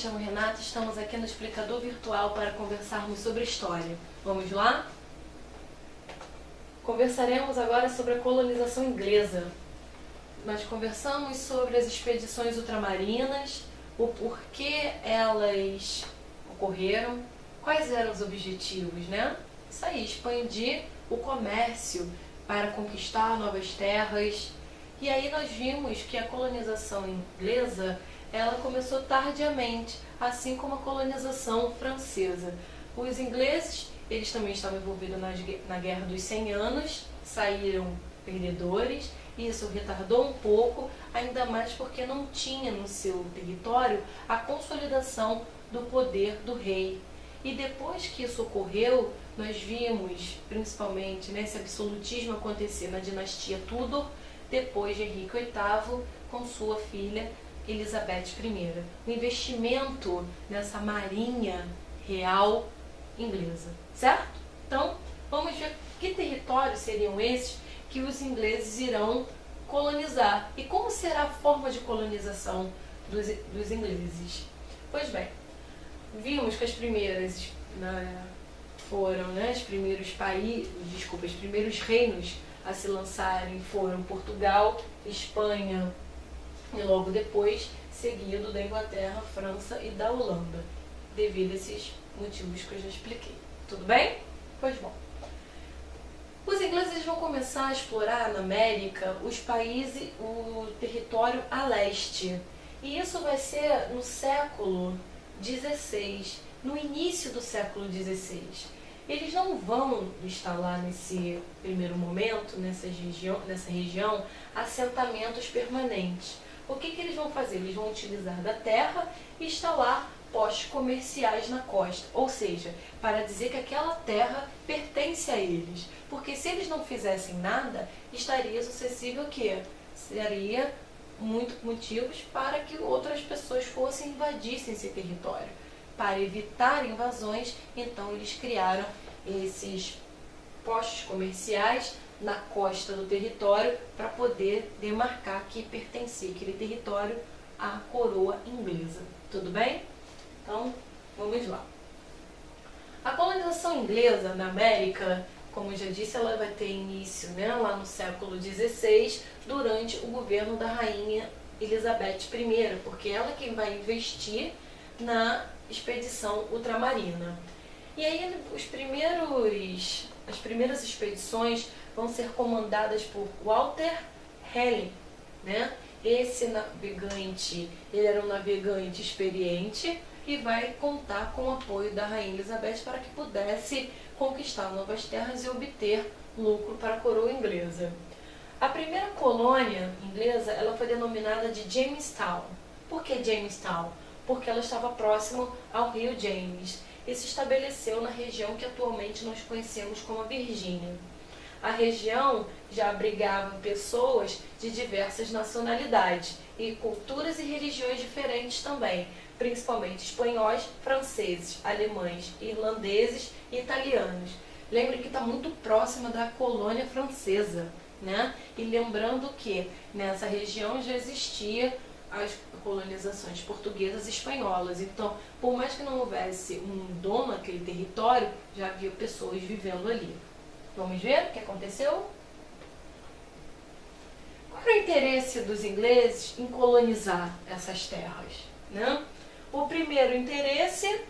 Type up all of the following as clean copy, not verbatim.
chamo Renata, estamos aqui no explicador virtual para conversarmos sobre história. Vamos lá? Conversaremos agora sobre a colonização inglesa. Nós conversamos sobre as expedições ultramarinas, o porquê elas ocorreram, quais eram os objetivos, né? Isso aí, expandir o comércio para conquistar novas terras. E aí nós vimos que a colonização inglesa, ela começou tardiamente, assim como a colonização francesa. Os ingleses, eles também estavam envolvidos na Guerra dos 100 Anos, saíram perdedores, e isso retardou um pouco, ainda mais porque não tinha no seu território a consolidação do poder do rei. E depois que isso ocorreu, nós vimos, principalmente, esse absolutismo acontecer na dinastia Tudor, depois de Henrique VIII, com sua filha Elizabeth I. O investimento nessa marinha real inglesa, certo? Então, vamos ver que territórios seriam esses que os ingleses irão colonizar e como será a forma de colonização dos ingleses. Pois bem, vimos que as primeiras foram, os primeiros reinos a se lançarem foram Portugal, Espanha e logo depois seguido da Inglaterra, França e da Holanda, devido a esses motivos que eu já expliquei. Tudo bem? Pois bom. Os ingleses vão começar a explorar na América os países, o território a leste. E isso vai ser no século XVI, no início do século XVI. Eles não vão instalar nesse primeiro momento, nessa região, assentamentos permanentes. O que eles vão fazer? Eles vão utilizar da terra e instalar postos comerciais na costa, ou seja, para dizer que aquela terra pertence a eles. Porque se eles não fizessem nada, estaria suscetível que seria muitos motivos para que outras pessoas fossem invadissem esse território. Para evitar invasões, então eles criaram esses postos comerciais na costa do território para poder demarcar que pertencia aquele território à coroa inglesa. Tudo bem? Então, vamos lá. A colonização inglesa na América, como eu já disse, ela vai ter início lá no século XVI, durante o governo da rainha Elizabeth I, porque ela é quem vai investir na expedição ultramarina. E aí as primeiras expedições vão ser comandadas por Walter Raleigh, Esse navegante, ele era um navegante experiente e vai contar com o apoio da rainha Elizabeth para que pudesse conquistar novas terras e obter lucro para a coroa inglesa. A primeira colônia inglesa, ela foi denominada de Jamestown. Por que Jamestown? Porque ela estava próxima ao rio James e se estabeleceu na região que atualmente nós conhecemos como a Virgínia. A região já abrigava pessoas de diversas nacionalidades e culturas e religiões diferentes também, principalmente espanhóis, franceses, alemães, irlandeses e italianos. Lembre que está muito próxima da colônia francesa, E lembrando que nessa região já existia as colonizações portuguesas e espanholas. Então, por mais que não houvesse um dono naquele território, já havia pessoas vivendo ali. Vamos ver o que aconteceu? Qual era o interesse dos ingleses em colonizar essas terras? O primeiro interesse,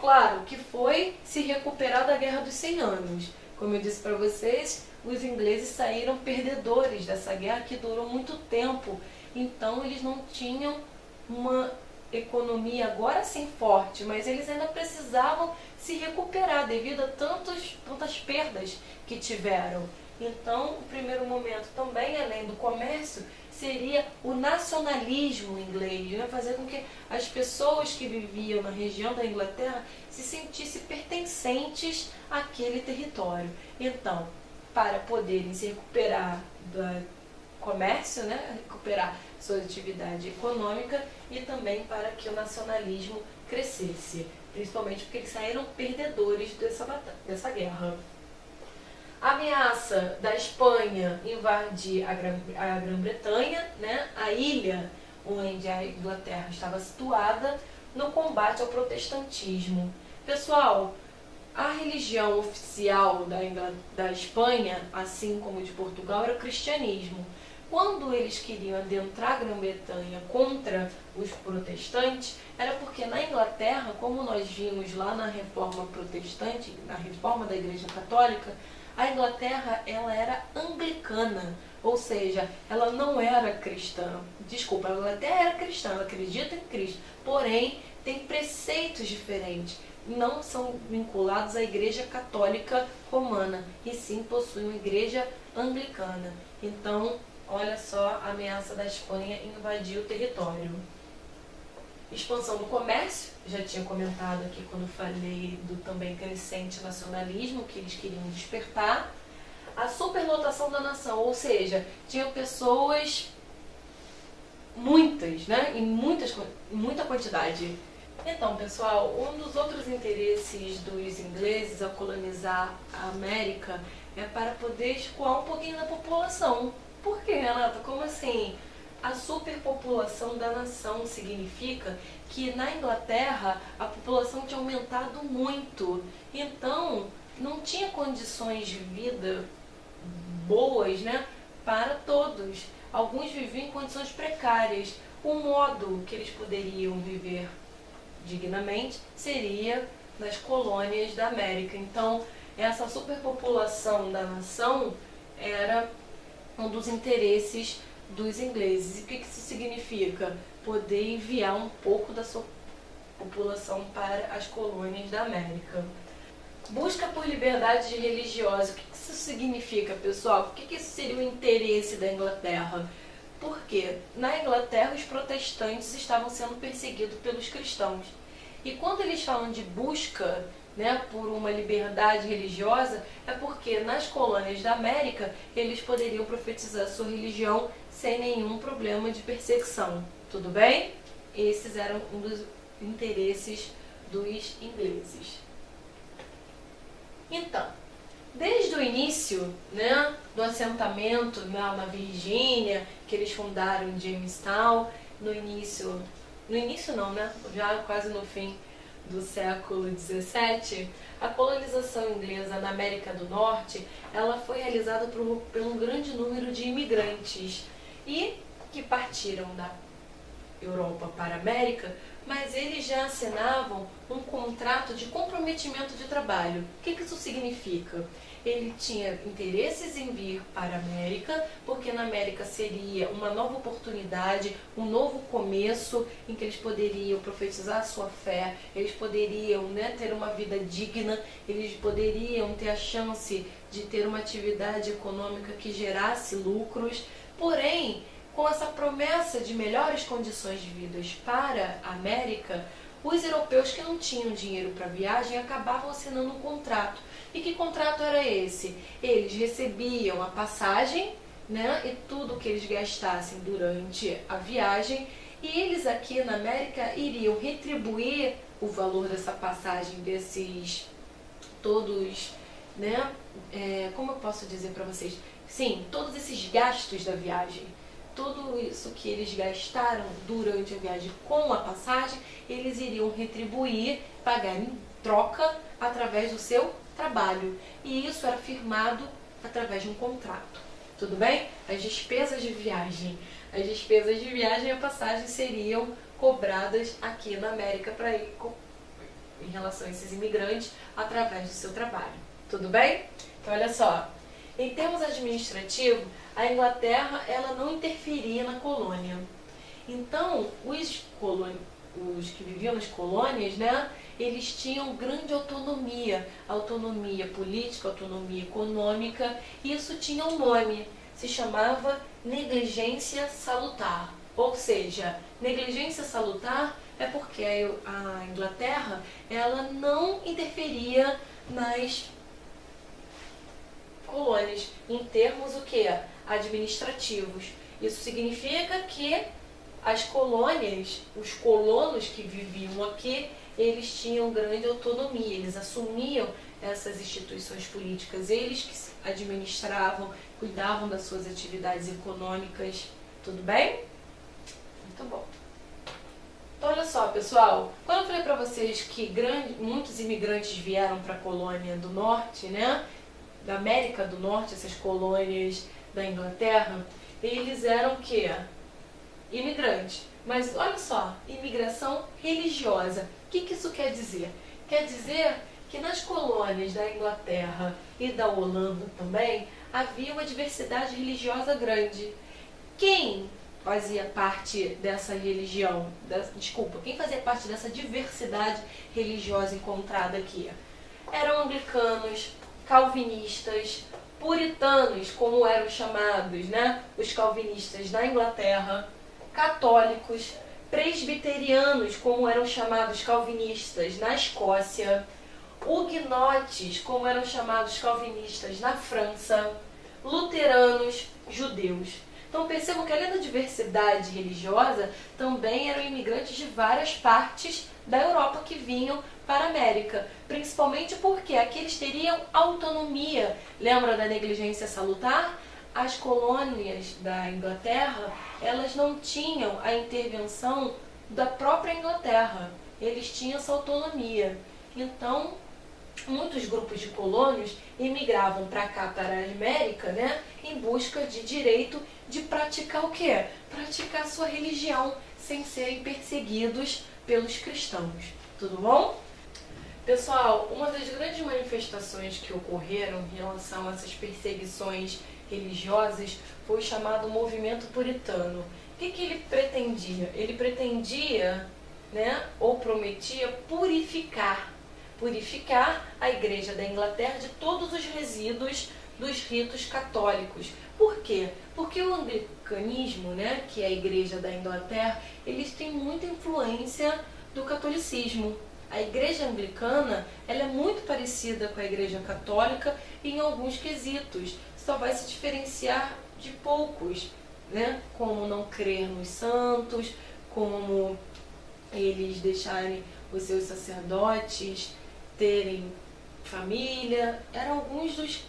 claro, que foi se recuperar da Guerra dos 100 Anos. Como eu disse para vocês, os ingleses saíram perdedores dessa guerra que durou muito tempo. Então, eles não tinham uma economia agora sim forte, mas eles ainda precisavam se recuperar devido a tantas perdas que tiveram. Então, o primeiro momento também, além do comércio, seria o nacionalismo inglês, fazer com que as pessoas que viviam na região da Inglaterra se sentissem pertencentes àquele território. Então, para poderem se recuperar do comércio, recuperar sua atividade econômica e também para que o nacionalismo crescesse, principalmente porque eles saíram perdedores dessa guerra. A ameaça da Espanha invadir a Grã-Bretanha, a ilha onde a Inglaterra estava situada, no combate ao protestantismo. Pessoal, a religião oficial da Espanha, assim como de Portugal, era o cristianismo. Quando eles queriam adentrar a Grã-Bretanha contra os protestantes, era porque na Inglaterra, como nós vimos lá na Reforma Protestante, na Reforma da Igreja Católica, a Inglaterra ela era anglicana, ou seja, ela não era cristã. Desculpa, ela até era cristã, ela acredita em Cristo, porém tem preceitos diferentes. Não são vinculados à Igreja Católica Romana, e sim possuem uma Igreja Anglicana. Então, olha só a ameaça da Espanha invadir o território. Expansão do comércio, já tinha comentado aqui quando falei do também crescente nacionalismo que eles queriam despertar. A superlotação da nação, ou seja, tinha pessoas, muitas, né, em muita quantidade. Então, pessoal, um dos outros interesses dos ingleses ao colonizar a América é para poder escoar um pouquinho da população. Por quê, Renata? Como assim? A superpopulação da nação significa que na Inglaterra a população tinha aumentado muito. Então, não tinha condições de vida boas, né, para todos. Alguns viviam em condições precárias. O modo que eles poderiam viver dignamente seria nas colônias da América. Então, essa superpopulação da nação era um dos interesses dos ingleses. E o que isso significa? Poder enviar um pouco da sua população para as colônias da América. Busca por liberdade religiosa. O que isso significa, pessoal? O que isso seria o interesse da Inglaterra? Porque na Inglaterra os protestantes estavam sendo perseguidos pelos cristãos. E quando eles falam de busca, né, por uma liberdade religiosa, é porque nas colônias da América eles poderiam profetizar sua religião sem nenhum problema de perseguição. Tudo bem? Esses eram um dos interesses dos ingleses. Então, desde o início, né, do assentamento na Virgínia, que eles fundaram em Jamestown, no início não, né, já quase no fim do século XVII, a colonização inglesa na América do Norte, ela foi realizada por um grande número de imigrantes e que partiram da Europa para a América, mas eles já assinavam um contrato de comprometimento de trabalho. O que isso significa? Ele tinha interesses em vir para a América, porque na América seria uma nova oportunidade, um novo começo, em que eles poderiam profetizar a sua fé, eles poderiam, né, ter uma vida digna, eles poderiam ter a chance de ter uma atividade econômica que gerasse lucros. Porém, com essa promessa de melhores condições de vida para a América, os europeus que não tinham dinheiro para viagem acabavam assinando um contrato. E que contrato era esse? Eles recebiam a passagem, né, e tudo que eles gastassem durante a viagem, e eles aqui na América iriam retribuir o valor dessa passagem, desses todos, né, como eu posso dizer para vocês? Sim, todos esses gastos da viagem. Tudo isso que eles gastaram durante a viagem com a passagem, eles iriam retribuir, pagar em troca através do seu trabalho. E isso era firmado através de um contrato. Tudo bem? As despesas de viagem. As despesas de viagem e a passagem seriam cobradas aqui na América para ir em relação a esses imigrantes através do seu trabalho. Tudo bem? Então, olha só. Em termos administrativos, a Inglaterra ela não interferia na colônia. Então, os que viviam nas colônias, né, eles tinham grande autonomia política, autonomia econômica, e isso tinha um nome, se chamava negligência salutar. Ou seja, negligência salutar é porque a Inglaterra ela não interferia nas colônias, em termos o que? Administrativos. Isso significa que as colônias, os colonos que viviam aqui, eles tinham grande autonomia, eles assumiam essas instituições políticas, eles que administravam, cuidavam das suas atividades econômicas. Tudo bem? Muito bom. Então, olha só, pessoal, quando eu falei para vocês que muitos imigrantes vieram para a colônia do norte, né, da América do Norte, essas colônias da Inglaterra, eles eram o quê? Imigrantes. Mas olha só, imigração religiosa. O que isso quer dizer? Quer dizer que nas colônias da Inglaterra e da Holanda também havia uma diversidade religiosa grande. Quem fazia parte dessa religião, quem fazia parte dessa diversidade religiosa encontrada aqui? Eram anglicanos, calvinistas, puritanos, como eram chamados, né? Os calvinistas na Inglaterra, católicos, presbiterianos, como eram chamados calvinistas na Escócia, huguenotes, como eram chamados calvinistas na França, luteranos, judeus. Então percebam que além da diversidade religiosa, também eram imigrantes de várias partes da Europa que vinham para a América, principalmente porque aqueles teriam autonomia. Lembra da negligência salutar? As colônias da Inglaterra, elas não tinham a intervenção da própria Inglaterra, eles tinham essa autonomia. Então, muitos grupos de colônios emigravam para cá, para a América, né, em busca de direito de praticar o quê? Praticar sua religião sem serem perseguidos pelos cristãos. Tudo bom? Pessoal, uma das grandes manifestações que ocorreram em relação a essas perseguições religiosas foi o chamado movimento puritano. O que ele pretendia? Ele pretendia, né, ou prometia purificar a Igreja da Inglaterra de todos os resíduos dos ritos católicos. Por quê? Porque o anglicanismo, né, que é a Igreja da Inglaterra, eles têm muita influência do catolicismo. A Igreja Anglicana, ela é muito parecida com a Igreja Católica em alguns quesitos. Só vai se diferenciar de poucos, né? Como não crer nos santos, como eles deixarem os seus sacerdotes terem família. Eram alguns dos...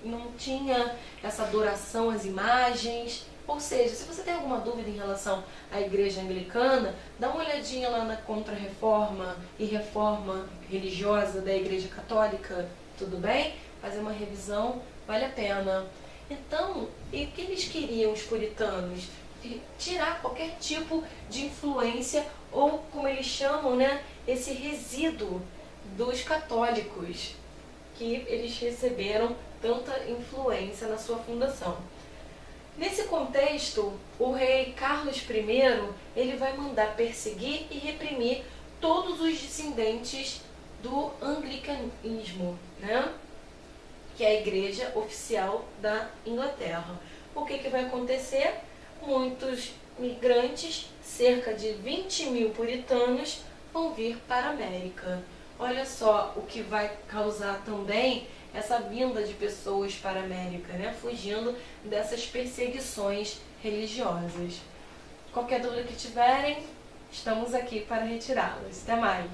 não tinha essa adoração às imagens. Ou seja, se você tem alguma dúvida em relação à Igreja Anglicana, dá uma olhadinha lá na Contra-Reforma e Reforma Religiosa da Igreja Católica, tudo bem? Fazer uma revisão vale a pena. Então, e o que eles queriam, os puritanos? Tirar qualquer tipo de influência, ou como eles chamam, né, esse resíduo dos católicos, que eles receberam tanta influência na sua fundação. Nesse contexto, o rei Carlos I, ele vai mandar perseguir e reprimir todos os descendentes do anglicanismo, né? Que é a igreja oficial da Inglaterra. O que vai acontecer? Muitos migrantes, cerca de 20 mil puritanos, vão vir para a América. Olha só o que vai causar também essa vinda de pessoas para a América, né? Fugindo dessas perseguições religiosas. Qualquer dúvida que tiverem, estamos aqui para retirá-las. Até mais!